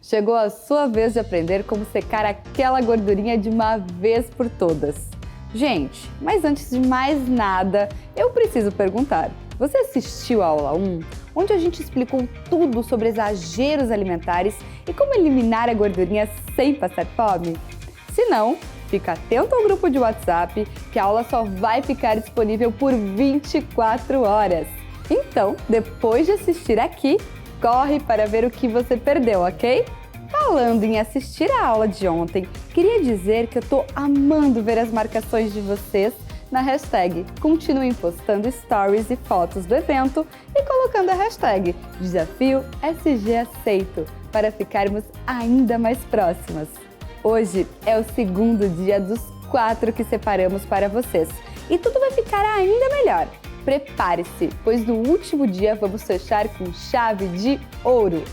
Chegou a sua vez de aprender como secar aquela gordurinha de uma vez por todas. Gente, mas antes de mais nada, eu preciso perguntar. Você assistiu a aula 1, onde a gente explicou tudo sobre exageros alimentares e como eliminar a gordurinha sem passar fome? Se não, fica atento ao grupo de WhatsApp, que a aula só vai ficar disponível por 24 horas. Então, depois de assistir aqui, corre para ver o que você perdeu, ok? Falando em assistir a aula de ontem, queria dizer que eu tô amando ver as marcações de vocês na hashtag. Continuem postando stories e fotos do evento e colocando a hashtag Desafio SG Aceito para ficarmos ainda mais próximas. Hoje é o segundo dia dos 4 que separamos para vocês e tudo vai ficar ainda melhor. Prepare-se, pois no último dia vamos fechar com chave de ouro.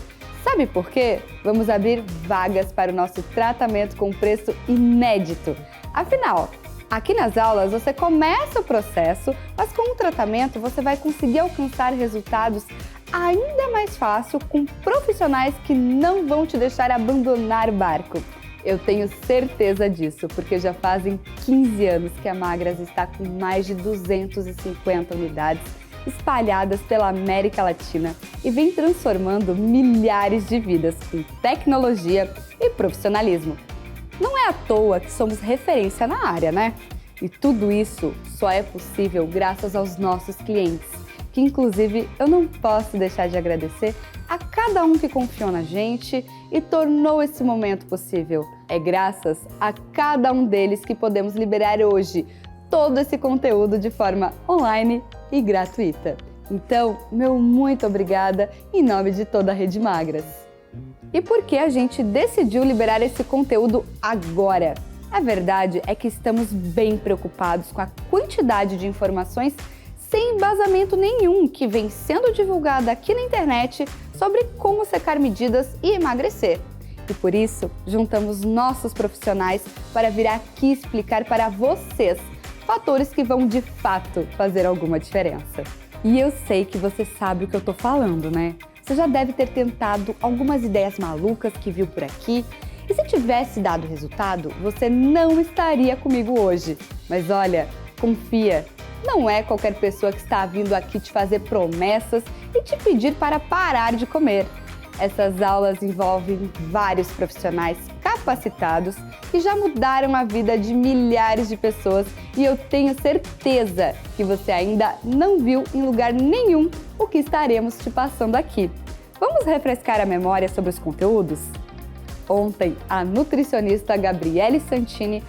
Sabe por quê? Vamos abrir vagas para o nosso tratamento com preço inédito. Afinal, aqui nas aulas você começa o processo, mas com o tratamento você vai conseguir alcançar resultados ainda mais fácil com profissionais que não vão te deixar abandonar o barco. Eu tenho certeza disso, porque já fazem 15 anos que a Magras está com mais de 250 unidades espalhadas pela América Latina e vem transformando milhares de vidas com tecnologia e profissionalismo. Não é à toa que somos referência na área, né? E tudo isso só é possível graças aos nossos clientes, que inclusive eu não posso deixar de agradecer a cada um que confiou na gente e tornou esse momento possível. É graças a cada um deles que podemos liberar hoje todo esse conteúdo de forma online e gratuita. Então, meu muito obrigada em nome de toda a Rede Magras. E por que a gente decidiu liberar esse conteúdo agora? A verdade é que estamos bem preocupados com a quantidade de informações sem embasamento nenhum que vem sendo divulgada aqui na internet sobre como secar medidas e emagrecer. E por isso, juntamos nossos profissionais para vir aqui explicar para vocês fatores que vão de fato fazer alguma diferença. E eu sei que você sabe o que eu tô falando, né? Você já deve ter tentado algumas ideias malucas que viu por aqui. E se tivesse dado resultado, você não estaria comigo hoje. Mas olha, confia, não é qualquer pessoa que está vindo aqui te fazer promessas e te pedir para parar de comer. Essas aulas envolvem vários profissionais capacitados que já mudaram a vida de milhares de pessoas e eu tenho certeza que você ainda não viu em lugar nenhum o que estaremos te passando aqui. Vamos refrescar a memória sobre os conteúdos? Ontem, a nutricionista Gabriele Santini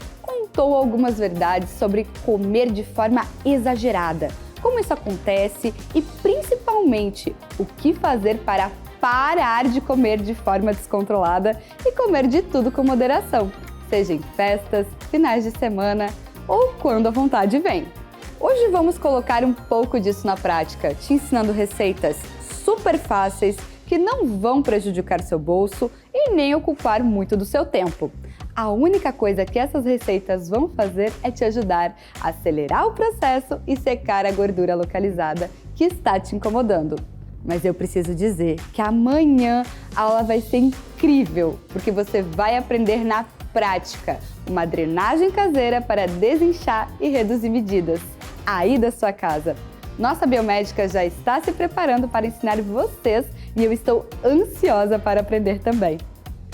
contou algumas verdades sobre comer de forma exagerada, como isso acontece e principalmente o que fazer para parar de comer de forma descontrolada e comer de tudo com moderação, seja em festas, finais de semana ou quando a vontade vem. Hoje vamos colocar um pouco disso na prática, te ensinando receitas super fáceis que não vão prejudicar seu bolso e nem ocupar muito do seu tempo. A única coisa que essas receitas vão fazer é te ajudar a acelerar o processo e secar a gordura localizada que está te incomodando. Mas eu preciso dizer que amanhã a aula vai ser incrível, porque você vai aprender na prática uma drenagem caseira para desinchar e reduzir medidas aí da sua casa. Nossa biomédica já está se preparando para ensinar vocês e eu estou ansiosa para aprender também.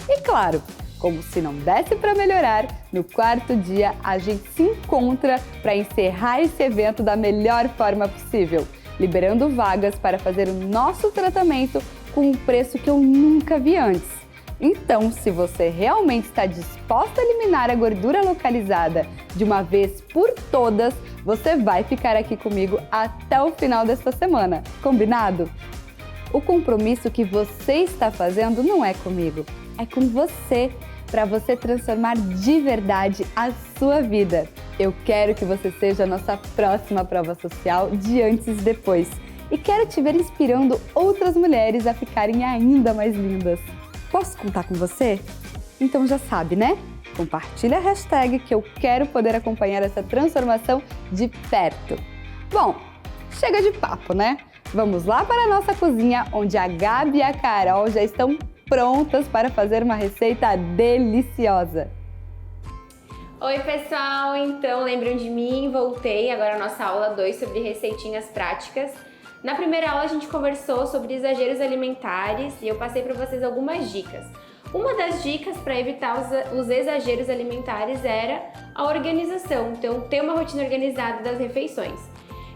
E claro, como se não desse para melhorar, no quarto dia a gente se encontra para encerrar esse evento da melhor forma possível, liberando vagas para fazer o nosso tratamento com um preço que eu nunca vi antes. Então, se você realmente está disposta a eliminar a gordura localizada de uma vez por todas, você vai ficar aqui comigo até o final desta semana, combinado? O compromisso que você está fazendo não é comigo, é com você, para você transformar de verdade a sua vida. Eu quero que você seja a nossa próxima prova social de antes e depois. E quero te ver inspirando outras mulheres a ficarem ainda mais lindas. Posso contar com você? Então já sabe, né? Compartilha a hashtag que eu quero poder acompanhar essa transformação de perto. Bom, chega de papo, né? Vamos lá para a nossa cozinha, onde a Gabi e a Carol já estão prontas para fazer uma receita deliciosa. Oi pessoal, então lembram de mim? Voltei, agora a nossa aula 2 sobre receitinhas práticas. Na primeira aula a gente conversou sobre exageros alimentares e eu passei para vocês algumas dicas. Uma das dicas para evitar os exageros alimentares era a organização, então ter uma rotina organizada das refeições.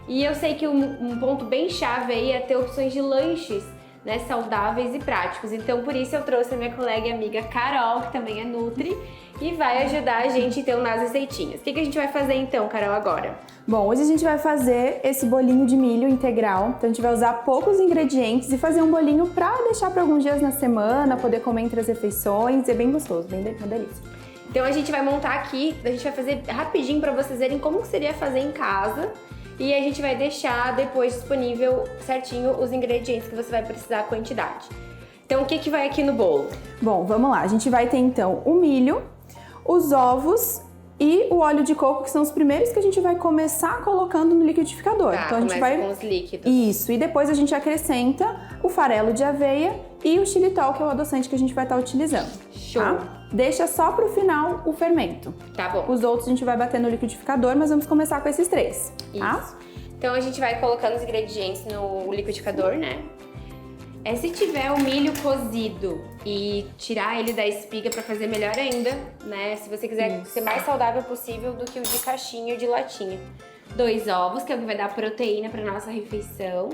E eu sei que um ponto bem chave aí é ter opções de lanches, né, saudáveis e práticos. Então por isso eu trouxe a minha colega e amiga Carol, que também é Nutri, e vai ajudar a gente então nas receitinhas. O que a gente vai fazer então, Carol, agora? Bom, hoje a gente vai fazer esse bolinho de milho integral. Então a gente vai usar poucos ingredientes e fazer um bolinho pra deixar para alguns dias na semana, poder comer entre as refeições. É bem gostoso, bem uma delícia. Então a gente vai montar aqui, a gente vai fazer rapidinho para vocês verem como seria fazer em casa. E a gente vai deixar depois disponível certinho os ingredientes que você vai precisar, a quantidade. Então o que vai aqui no bolo? Bom, vamos lá. A gente vai ter então o milho, os ovos e o óleo de coco, que são os primeiros que a gente vai começar colocando no liquidificador. Tá, então a gente vai com os líquidos. Isso, e depois a gente acrescenta o farelo de aveia e o xilitol, que é o adoçante que a gente vai estar utilizando. Show. Tá? Deixa só pro final o fermento. Tá bom. Os outros a gente vai bater no liquidificador, mas vamos começar com esses três, tá? Isso. Então a gente vai colocando os ingredientes no liquidificador, né? Se tiver o milho cozido e tirar ele da espiga para fazer melhor ainda, né? Se você quiser ser mais saudável possível do que o de caixinha ou de latinha. 2 ovos, que é o que vai dar proteína para nossa refeição.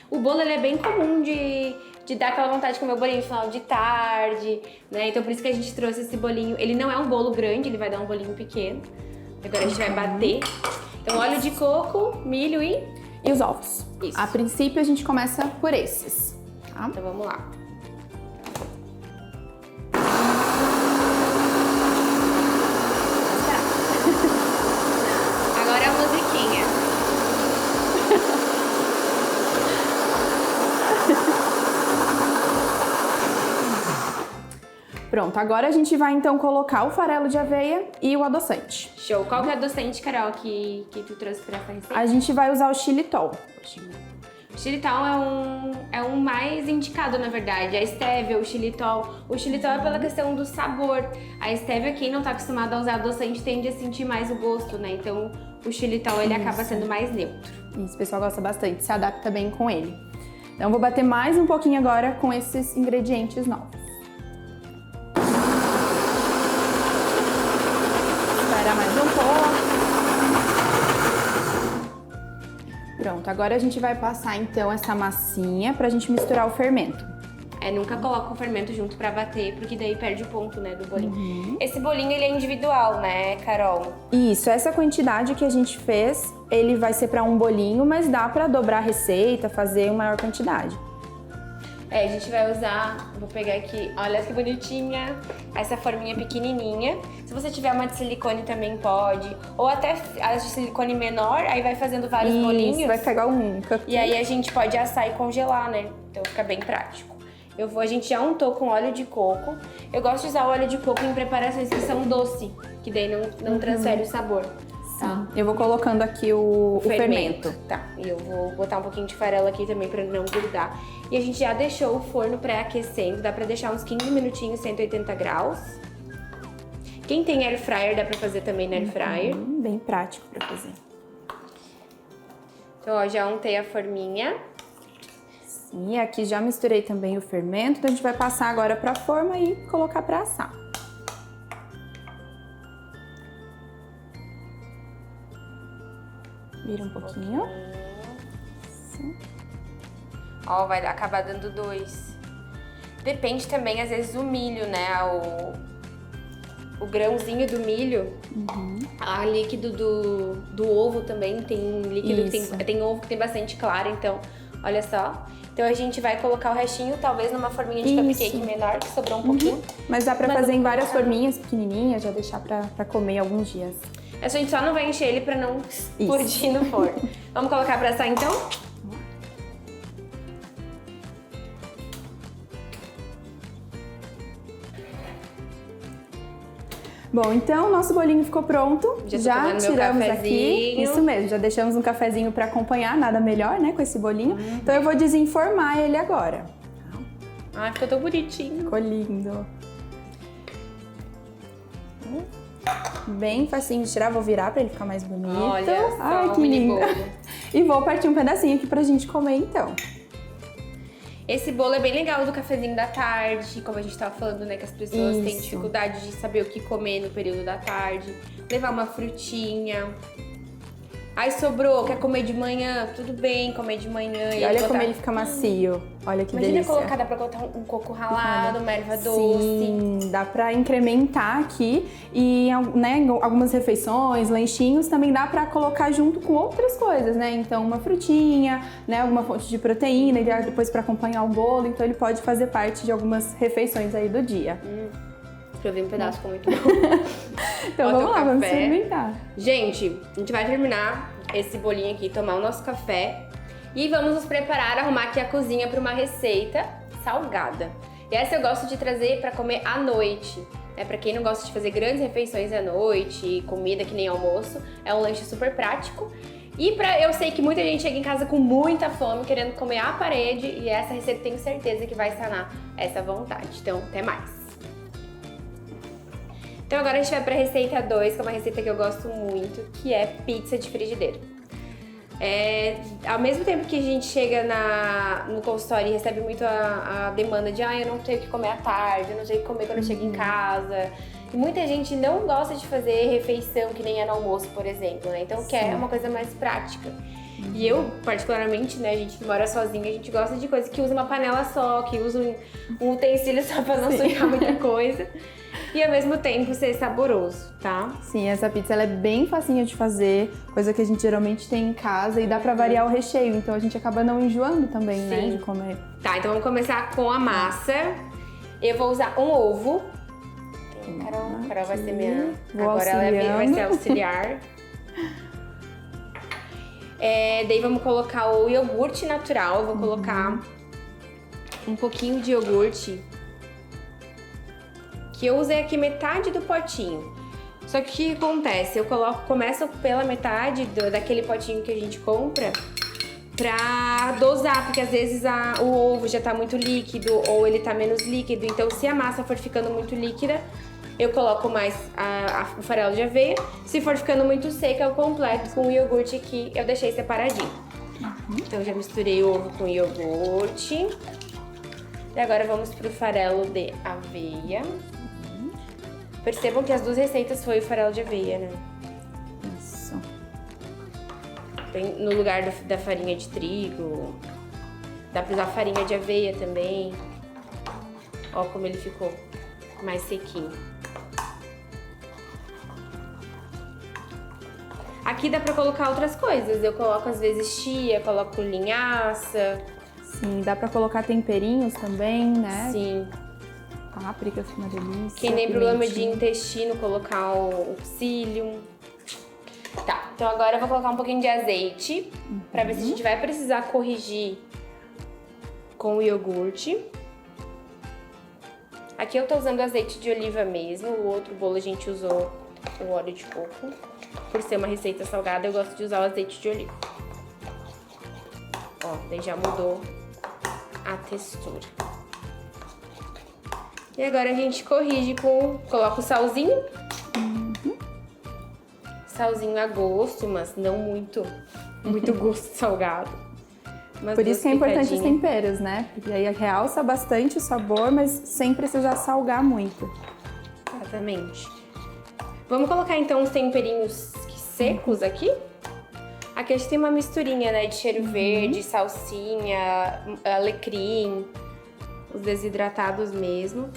O bolo ele é bem comum de dar aquela vontade de comer o bolinho no final de tarde, né? Então por isso que a gente trouxe esse bolinho. Ele não é um bolo grande, ele vai dar um bolinho pequeno. Agora a gente vai bater. Então óleo de coco, milho e os ovos. Isso. A princípio a gente começa por esses. Tá? Então vamos lá. Agora a musiquinha. Pronto, agora a gente vai então colocar o farelo de aveia e o adoçante. Show. Qual que é o adoçante, Carol, que tu trouxe pra essa receita? A gente vai usar o xilitol. O xilitol é um mais indicado, na verdade. A stevia, o xilitol. O xilitol é pela questão do sabor. A stevia, quem não tá acostumado a usar adoçante, tende a sentir mais o gosto, né? Então, o xilitol, ele acaba sendo mais neutro. Isso, o pessoal gosta bastante, se adapta bem com ele. Então, vou bater mais um pouquinho agora com esses ingredientes novos. Esperar mais um pouco. Pronto, agora a gente vai passar então essa massinha pra gente misturar o fermento. Nunca coloca o fermento junto pra bater, porque daí perde o ponto, né, do bolinho. Esse bolinho, ele é individual, né, Carol? Isso, essa quantidade que a gente fez, ele vai ser pra um bolinho, mas dá pra dobrar a receita, fazer uma maior quantidade. A gente vai usar, vou pegar aqui, olha que bonitinha, essa forminha pequenininha. Se você tiver uma de silicone também pode, ou até a de silicone menor, aí vai fazendo vários bolinhos. Vai pegar um cupcake. E aí a gente pode assar e congelar, né? Então fica bem prático. A gente já untou com óleo de coco. Eu gosto de usar o óleo de coco em preparações que são doce, que daí não transfere o sabor. Tá? Eu vou colocando aqui o fermento. Tá, e eu vou botar um pouquinho de farelo aqui também pra não grudar. E a gente já deixou o forno pré-aquecendo, dá pra deixar uns 15 minutinhos, 180 graus. Quem tem air fryer, dá pra fazer também na air fryer. Bem prático pra fazer. Então, ó, já untei a forminha. Sim, aqui já misturei também o fermento, então a gente vai passar agora pra forma e colocar pra assar. Vira um pouquinho. Assim. Ó, vai acabar dando 2. Depende também, às vezes, do milho, né? O grãozinho do milho. A líquido do ovo também. Tem líquido que tem ovo que tem bastante clara, então, olha só. Então a gente vai colocar o restinho, talvez numa forminha de cupcake menor, que sobrou um pouquinho. Mas dá pra fazer em várias forminhas pequenininhas, já deixar pra comer alguns dias. A gente só não vai encher ele pra não explodir no forno. Vamos colocar pra assar então? Bom, então o nosso bolinho ficou pronto. Já tiramos meu aqui. Isso mesmo, já deixamos um cafezinho para acompanhar, nada melhor, né, com esse bolinho. Então eu vou desenformar ele agora. Ai, ficou tão bonitinho. Ficou lindo. Bem facinho de tirar, vou virar pra ele ficar mais bonito. Olha só, ai, que mini lindo. bolo. E vou partir um pedacinho aqui pra gente comer então. Esse bolo é bem legal do cafezinho da tarde, como a gente tava falando, né, que as pessoas têm Isso. dificuldade de saber o que comer no período da tarde. Levar uma frutinha. Aí sobrou, quer comer de manhã? Tudo bem, comer de manhã. E olha como ele fica macio. Olha que Imagina delícia. colocar, dá pra colocar um coco ralado, uma erva doce. Sim, dá pra incrementar aqui e, né, algumas refeições, lanchinhos, também dá pra colocar junto com outras coisas, né? Então uma frutinha, né, alguma fonte de proteína e depois pra acompanhar o bolo, então ele pode fazer parte de algumas refeições aí do dia. Provei um pedaço, ficou muito bom. Então Bota vamos o lá, vamos café. experimentar. Gente, a gente vai terminar esse bolinho aqui, tomar o nosso café e vamos nos preparar, arrumar aqui a cozinha para uma receita salgada. E essa eu gosto de trazer para comer à noite. Para quem não gosta de fazer grandes refeições à noite, comida que nem almoço, é um lanche super prático. E eu sei que muita gente chega em casa com muita fome, querendo comer à parede, e essa receita tenho certeza que vai sanar essa vontade. Então, até mais! Então agora a gente vai para a receita 2, que é uma receita que eu gosto muito, que é pizza de frigideira. Ao mesmo tempo que a gente chega no consultório e recebe muito a demanda de eu não tenho o que comer à tarde, eu não sei o que comer quando eu chego em casa. E muita gente não gosta de fazer refeição que nem é no almoço, por exemplo, né? Então quer uma coisa mais prática. E eu, particularmente, né, a gente que mora sozinha, a gente gosta de coisa que usa uma panela só, que usa um utensílio só pra não sujar muita coisa. E ao mesmo tempo ser saboroso, tá? Sim, essa pizza ela é bem facinha de fazer, coisa que a gente geralmente tem em casa e dá pra variar o recheio, então a gente acaba não enjoando também, né, de comer. Tá, então vamos começar com a massa. Eu vou usar um ovo. Carol vai ser minha... Vou Agora ela vai auxiliando. ser auxiliar. Daí vamos colocar o iogurte natural. Eu vou colocar um pouquinho de iogurte. Que eu usei aqui metade do potinho. Só que o que acontece? Eu começo pela metade daquele potinho que a gente compra pra dosar, porque às vezes o ovo já tá muito líquido ou ele tá menos líquido. Então, se a massa for ficando muito líquida, eu coloco mais o farelo de aveia. Se for ficando muito seca, eu completo com o iogurte que eu deixei separadinho. Então, eu já misturei o ovo com o iogurte. E agora vamos pro farelo de aveia. Percebam que as duas receitas foi o farelo de aveia, né? Isso. No lugar da farinha de trigo. Dá pra usar farinha de aveia também. Ó como ele ficou mais sequinho. Aqui dá pra colocar outras coisas. Eu coloco às vezes chia, coloco linhaça. Sim, dá pra colocar temperinhos também, né? Sim. Páprica, fica uma delícia. Quem tem problema de pimentinha. intestino, colocar o psyllium. Tá, então agora eu vou colocar um pouquinho de azeite pra ver se a gente vai precisar corrigir com o iogurte. Aqui eu tô usando azeite de oliva mesmo, o outro bolo a gente usou o óleo de coco. Por ser uma receita salgada, eu gosto de usar o azeite de oliva. Ó, daí já mudou a textura. E agora a gente corrige coloca o salzinho. Salzinho a gosto, mas não muito gosto salgado. Por isso que é importante os temperos, né? Porque aí realça bastante o sabor, mas sem precisar salgar muito. Exatamente. Vamos colocar então os temperinhos secos aqui. Aqui a gente tem uma misturinha, né? De cheiro verde, salsinha, alecrim, os desidratados mesmo.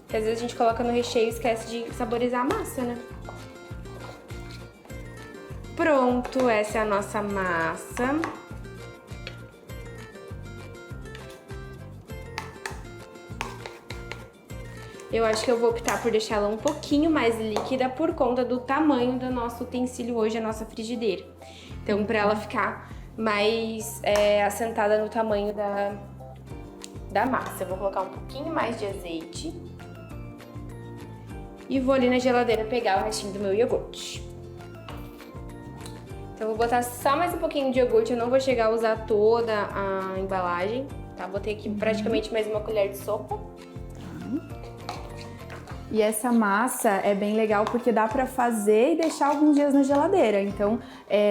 Que às vezes a gente coloca no recheio e esquece de saborizar a massa, né? Pronto, essa é a nossa massa. Eu acho que eu vou optar por deixar ela um pouquinho mais líquida por conta do tamanho do nosso utensílio hoje, a nossa frigideira. Então, pra ela ficar mais assentada no tamanho da massa, eu vou colocar um pouquinho mais de azeite. E vou ali na geladeira pegar o restinho do meu iogurte. Então, eu vou botar só mais um pouquinho de iogurte, eu não vou chegar a usar toda a embalagem. tá? Botei aqui praticamente mais uma colher de sopa. E essa massa é bem legal porque dá pra fazer e deixar alguns dias na geladeira. Então,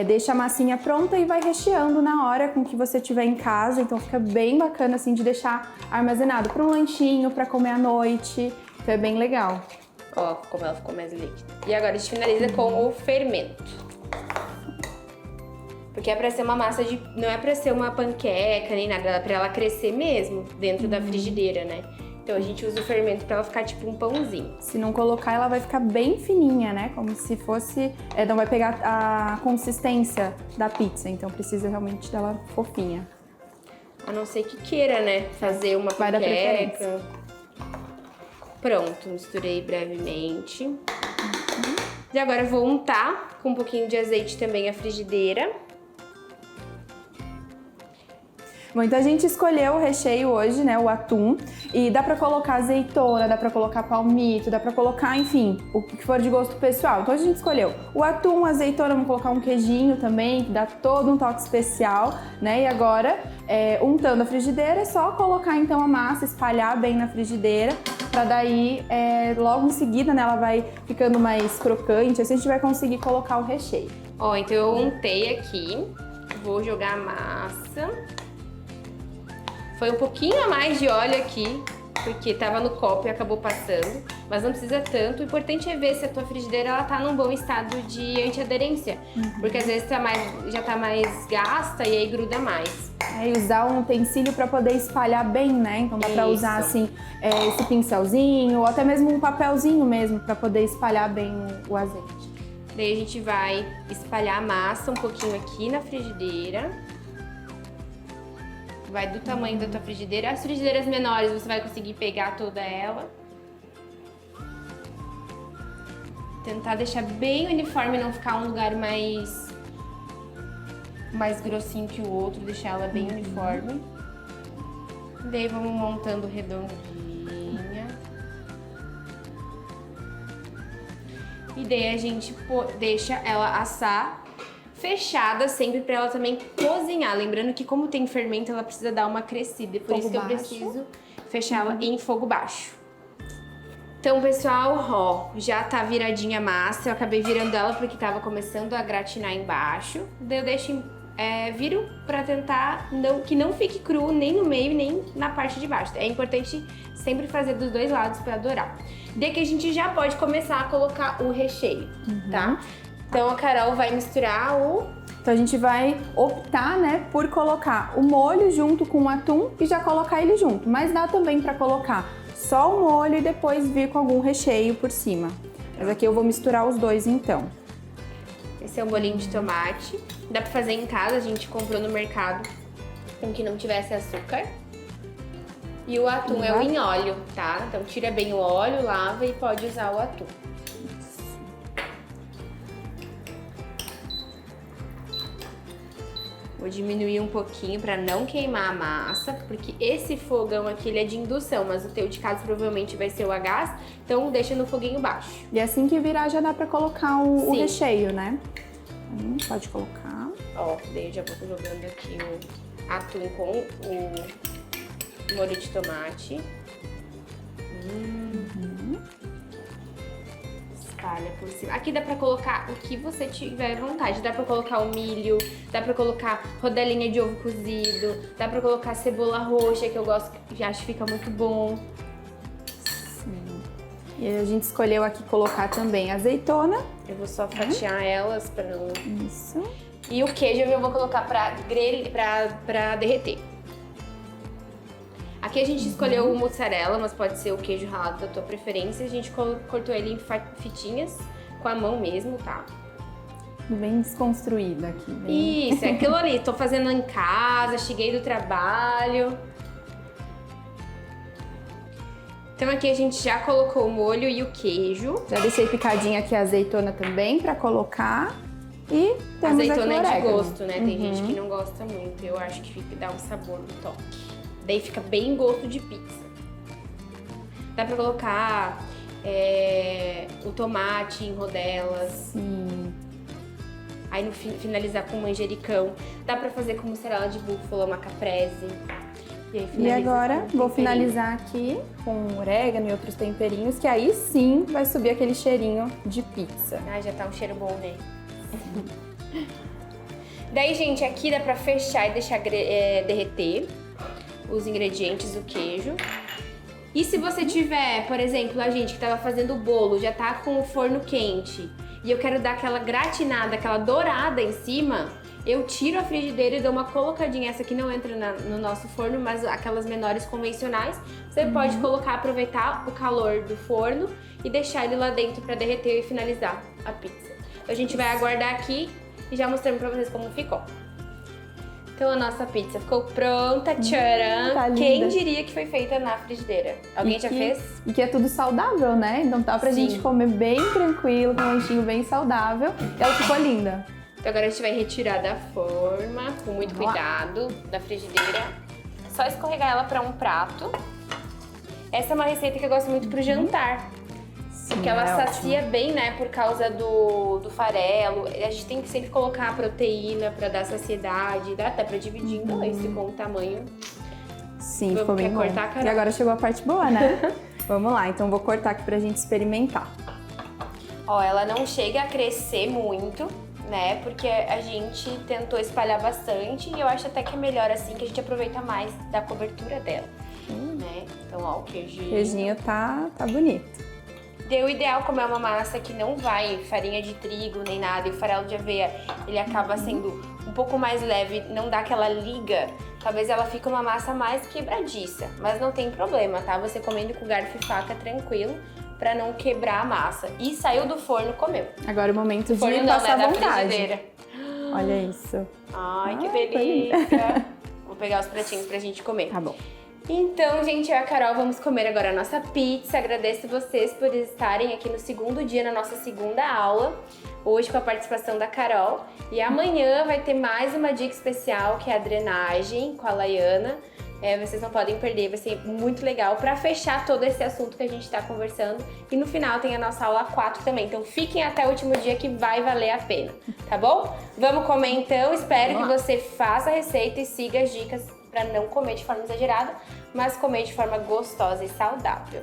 deixa a massinha pronta e vai recheando na hora com que você tiver em casa. Então, fica bem bacana assim de deixar armazenado para um lanchinho, para comer à noite. Então, é bem legal. Ó, como ela ficou mais líquida. E agora a gente finaliza com o fermento. Porque é pra ser uma massa de... Não é pra ser uma panqueca nem nada, é pra ela crescer mesmo dentro da frigideira, né? Então a gente usa o fermento pra ela ficar tipo um pãozinho. Se não colocar, ela vai ficar bem fininha, né? Como se fosse... não vai pegar a consistência da pizza, então precisa realmente dela fofinha. A não ser que queira, né? Fazer uma Vai da panqueca. preferência. Pronto, misturei brevemente. E agora eu vou untar com um pouquinho de azeite também a frigideira. Bom, então a gente escolheu o recheio hoje, né, o atum, e dá pra colocar azeitona, dá pra colocar palmito, dá pra colocar, enfim, o que for de gosto pessoal. Então a gente escolheu o atum, a azeitona, vamos colocar um queijinho também, que dá todo um toque especial, né, e agora, untando a frigideira, é só colocar então a massa, espalhar bem na frigideira, pra daí, logo em seguida, né, ela vai ficando mais crocante, assim a gente vai conseguir colocar o recheio. Ó, então eu untei aqui, vou jogar a massa. Foi um pouquinho a mais de óleo aqui, porque tava no copo e acabou passando, mas não precisa tanto. O importante é ver se a tua frigideira ela tá num bom estado de antiaderência, porque às vezes já tá mais gasta e aí gruda mais. E usar um utensílio para poder espalhar bem, né? Então dá para usar assim esse pincelzinho ou até mesmo um papelzinho mesmo para poder espalhar bem o azeite. Daí a gente vai espalhar a massa um pouquinho aqui na frigideira. Vai do tamanho da tua frigideira. As frigideiras menores você vai conseguir pegar toda ela. Tentar deixar bem uniforme, não ficar um lugar mais grossinho que o outro, deixar ela bem uniforme. Daí vamos montando redondinha. E daí a gente deixa ela assar fechada sempre para ela também cozinhar. Lembrando que como tem fermento, ela precisa dar uma crescida. Por isso que eu preciso fechar ela em fogo baixo. Então, pessoal, ó, já tá viradinha a massa. Eu acabei virando ela porque tava começando a gratinar embaixo. Daí eu deixo, viro pra tentar que não fique cru nem no meio nem na parte de baixo. É importante sempre fazer dos dois lados pra dourar. Daí que a gente já pode começar a colocar o recheio, tá? Então a Carol vai misturar Então a gente vai optar, né, por colocar o molho junto com o atum e já colocar ele junto. Mas dá também pra colocar só o molho e depois vir com algum recheio por cima. Mas aqui eu vou misturar os dois então. Esse é um bolinho de tomate. Dá pra fazer em casa, a gente comprou no mercado com que não tivesse açúcar. E o atum é o em óleo, tá? Então tira bem o óleo, lava e pode usar o atum. Vou diminuir um pouquinho para não queimar a massa, porque esse fogão aqui ele é de indução, mas o teu de casa provavelmente vai ser o a gás, então deixa no foguinho baixo. E assim que virar já dá para colocar o recheio, né? Pode colocar. Ó, daí eu já vou jogando aqui o atum com o molho de tomate. Espalha por cima. Aqui dá pra colocar o que você tiver vontade. Dá pra colocar o milho, dá pra colocar rodelinha de ovo cozido, dá pra colocar cebola roxa, que eu gosto, que acho que fica muito bom. Sim. E a gente escolheu aqui colocar também azeitona. Eu vou só fatiar elas pra não... Isso. E o queijo eu vou colocar pra derreter. Aqui a gente escolheu o mozzarella, mas pode ser o queijo ralado da tua preferência. A gente cortou ele em fitinhas, com a mão mesmo, tá? Bem desconstruída aqui. Bem... Isso, é aquilo ali. Tô fazendo em casa, cheguei do trabalho. Então aqui a gente já colocou o molho e o queijo. Já deixei picadinha aqui a azeitona também pra colocar. E temos azeitona aqui o é de orégano. gosto, né? Tem gente que não gosta muito. Eu acho que dá um sabor no toque. Daí fica bem gosto de pizza. Dá pra colocar o tomate em rodelas. Sim. Aí no finalizar com manjericão. Dá pra fazer com mussarela de búfala, uma caprese. E aí, E finaliza agora com vou temperinho. finalizar aqui com orégano e outros temperinhos, que aí sim vai subir aquele cheirinho de pizza. Ai, já tá um cheiro bom, né? Daí, gente, aqui dá pra fechar e deixar derreter os ingredientes, o queijo. E se você tiver, por exemplo, a gente que tava fazendo o bolo, já tá com o forno quente, e eu quero dar aquela gratinada, aquela dourada em cima, eu tiro a frigideira e dou uma colocadinha. Essa aqui não entra no nosso forno, mas aquelas menores convencionais, você pode colocar, aproveitar o calor do forno e deixar ele lá dentro pra derreter e finalizar a pizza. Então a gente vai aguardar aqui e já mostrando pra vocês como ficou. Então a nossa pizza ficou pronta, tcharam! tá linda. Quem diria que foi feita na frigideira? Alguém já fez? E que é tudo saudável, né? Então tá pra Sim. gente comer bem tranquilo, com um lanchinho bem saudável. E ela ficou linda. Então agora a gente vai retirar da forma, com muito Vamos lá. cuidado, da frigideira. É só escorregar ela pra um prato. Essa é uma receita que eu gosto muito pro jantar. Porque ela é sacia bem, né, por causa do farelo. A gente tem que sempre colocar a proteína pra dar saciedade. Dá até pra dividir em dois, se for um tamanho. Sim, Vamos, ficou bem quer bom. cortar, Carol? E agora chegou a parte boa, né? Vamos lá, então vou cortar aqui pra gente experimentar. Ó, ela não chega a crescer muito, né, porque a gente tentou espalhar bastante. E eu acho até que é melhor assim, que a gente aproveita mais da cobertura dela, né. Então, ó, o queijinho. O queijinho tá bonito. O ideal, como é uma massa que não vai farinha de trigo nem nada, e o farelo de aveia, ele acaba sendo um pouco mais leve, não dá aquela liga, talvez ela fique uma massa mais quebradiça, mas não tem problema, tá? Você comendo com garfo e faca tranquilo, pra não quebrar a massa. E saiu do forno, comeu. Agora é o momento de Forno não, passar né? à Da vontade. frigideira. Olha isso. Ai, que foi delícia! Vou pegar os pratinhos pra gente comer. Tá bom. Então, gente, eu e a Carol vamos comer agora a nossa pizza. Agradeço vocês por estarem aqui no segundo dia, na nossa segunda aula. Hoje com a participação da Carol. E amanhã vai ter mais uma dica especial, que é a drenagem com a Laiana. Vocês não podem perder, vai ser muito legal pra fechar todo esse assunto que a gente tá conversando. E no final tem a nossa aula 4 também. Então fiquem até o último dia que vai valer a pena, tá bom? Vamos comer então. Espero que você faça a receita e siga as dicas pra não comer de forma exagerada, mas comer de forma gostosa e saudável.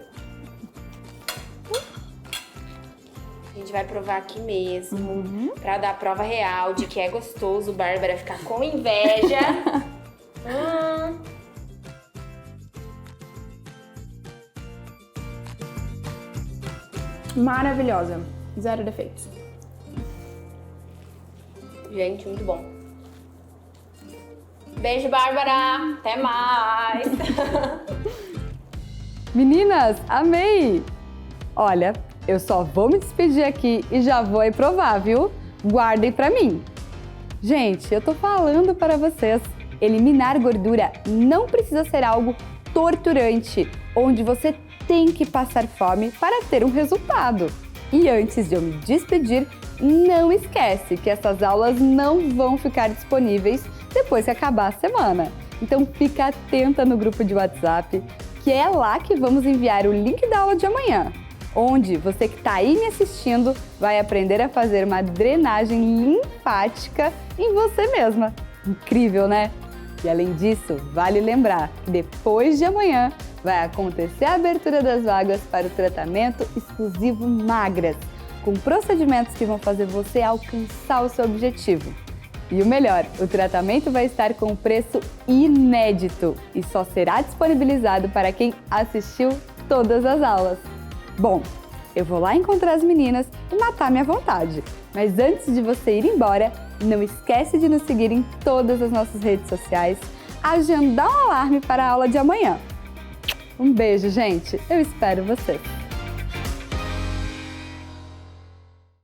A gente vai provar aqui mesmo, pra dar a prova real de que é gostoso. Bárbara ficar com inveja. Maravilhosa. Zero defeitos. Gente, muito bom. Beijo, Bárbara. Até mais. Meninas, amei! Olha, eu só vou me despedir aqui e já vou aí provar, viu? Guardem pra mim. Gente, eu tô falando para vocês, eliminar gordura não precisa ser algo torturante, onde você tem que passar fome para ter um resultado. E antes de eu me despedir, não esquece que essas aulas não vão ficar disponíveis depois que acabar a semana. Então fica atenta no grupo de WhatsApp, que é lá que vamos enviar o link da aula de amanhã, onde você que está aí me assistindo vai aprender a fazer uma drenagem linfática em você mesma. Incrível, né? E além disso, vale lembrar que depois de amanhã vai acontecer a abertura das vagas para o tratamento exclusivo Magras, com procedimentos que vão fazer você alcançar o seu objetivo. E o melhor, o tratamento vai estar com um preço inédito e só será disponibilizado para quem assistiu todas as aulas. Bom, eu vou lá encontrar as meninas e matar minha vontade. Mas antes de você ir embora, não esquece de nos seguir em todas as nossas redes sociais, agendar um alarme para a aula de amanhã. Um beijo, gente! Eu espero vocês!